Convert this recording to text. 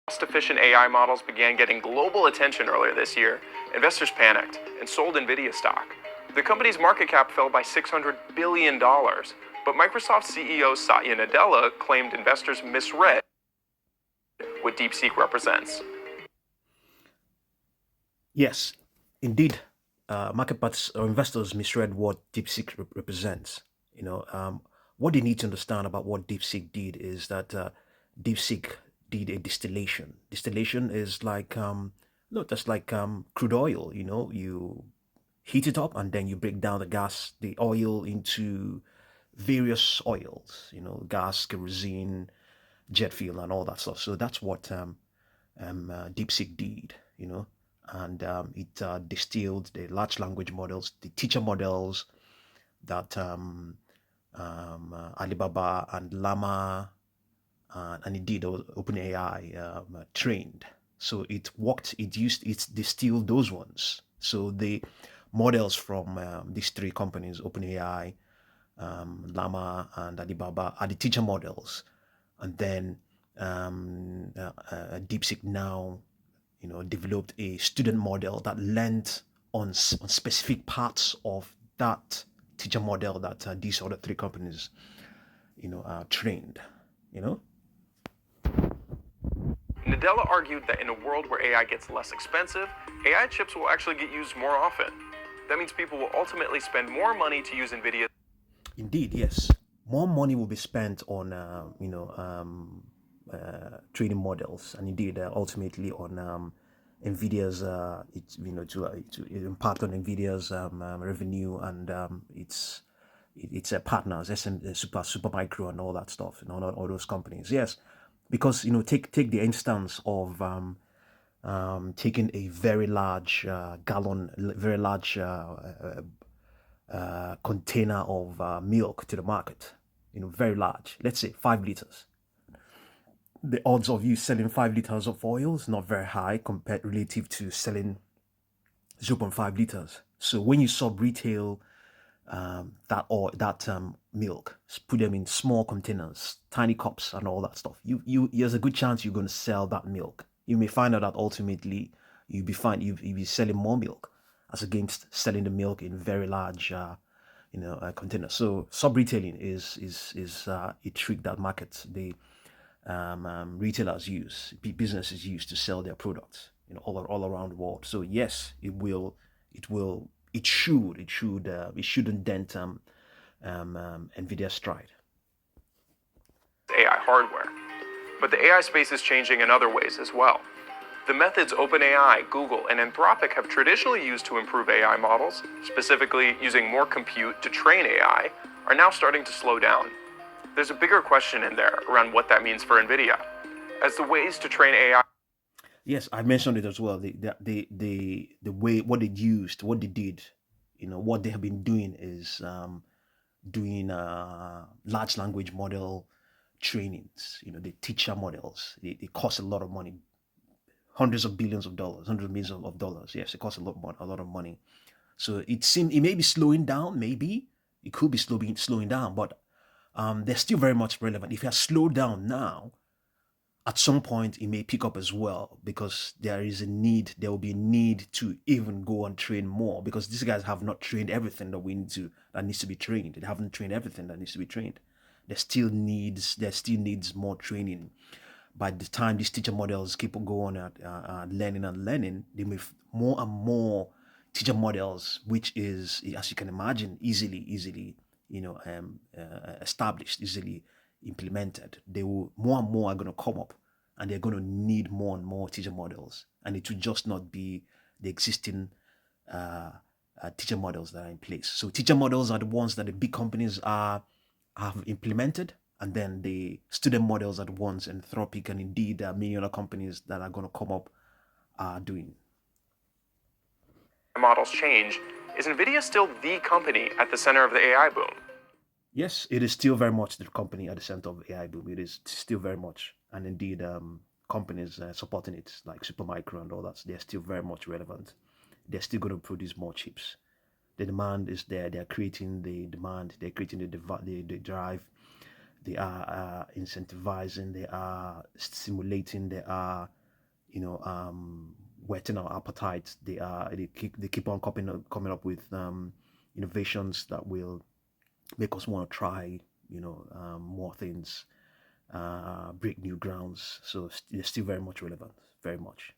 Cost-efficient AI models began getting global attention earlier this year, investors panicked and sold Nvidia stock. The company's market cap fell by $600 billion, but Microsoft CEO Satya Nadella claimed investors misread what DeepSeek represents. Yes, indeed, market participants or investors misread what DeepSeek represents. What they need to understand about what DeepSeek did is that DeepSeek did a distillation. Distillation is like that's like crude oil. You heat it up and then you break down the oil into various oils. Gas, kerosene, jet fuel, and all that stuff. So that's what DeepSeek did. And it distilled the large language models, the teacher models that Alibaba and Llama and indeed OpenAI trained. So it distilled those ones. So the models from these three companies, OpenAI, Llama, and Alibaba, are the teacher models. And then DeepSeek now developed a student model that learned on specific parts of that teacher model that these other three companies, are trained. Nadella argued that in a world where AI gets less expensive, AI chips will actually get used more often. That means people will ultimately spend more money to use Nvidia. Indeed, yes. More money will be spent on, trading models, and indeed, ultimately on Nvidia's, to impact on Nvidia's revenue and its partners, Supermicro, and all that stuff, and all those companies. Yes, because take the instance of taking a very large container of milk to the market, very large, let's say 5 liters. The odds of you selling 5 liters of oil is not very high compared relative to selling 0.5 liters. So when you sub-retail that milk, put them in small containers, tiny cups, and all that stuff, there's a good chance you're going to sell that milk. You may find out that ultimately you'll be selling more milk as against selling the milk in very large containers. So sub-retailing is a trick that markets retailers use, businesses use to sell their products, all around the world. So yes, it shouldn't dent Nvidia's stride. AI hardware. But the AI space is changing in other ways as well. The methods OpenAI, Google, and Anthropic have traditionally used to improve AI models, specifically using more compute to train AI, are now starting to slow down. There's a bigger question in there around what that means for Nvidia. As the ways to train AI... Yes, I mentioned it as well. The way, what they did, what they have been doing is doing large language model trainings, the teacher models. They cost a lot of money, hundreds of billions of dollars, hundreds of millions of dollars. Yes, it costs a lot of money. So it may be slowing down, maybe. It could be slowing down, but they're still very much relevant. If you are slowed down now, at some point it may pick up as well, because there will be a need to even go and train more, because these guys have not trained everything that needs to be trained. They haven't trained everything that needs to be trained. There still needs more training. By the time these teacher models keep on going at learning, they may more and more teacher models, which is, as you can imagine, easily established, easily implemented. More and more are going to come up, and they're going to need more and more teacher models, and it will just not be the existing teacher models that are in place. So teacher models are the ones that the big companies have implemented, and then the student models are the ones Anthropic and indeed many other companies that are going to come up are doing. Models change. Is Nvidia still the company at the center of the AI boom? Yes, it is still very much the company at the center of the AI boom. It is still very much, and indeed companies supporting it, like Supermicro and all that, they're still very much relevant. They're still going to produce more chips. The demand is there. They're creating the demand. They're creating the drive. They are incentivizing. They are stimulating. They are whetting our appetites. They keep on coming up with innovations that will make us want to try, more things, break new grounds. So they're still very much relevant, very much.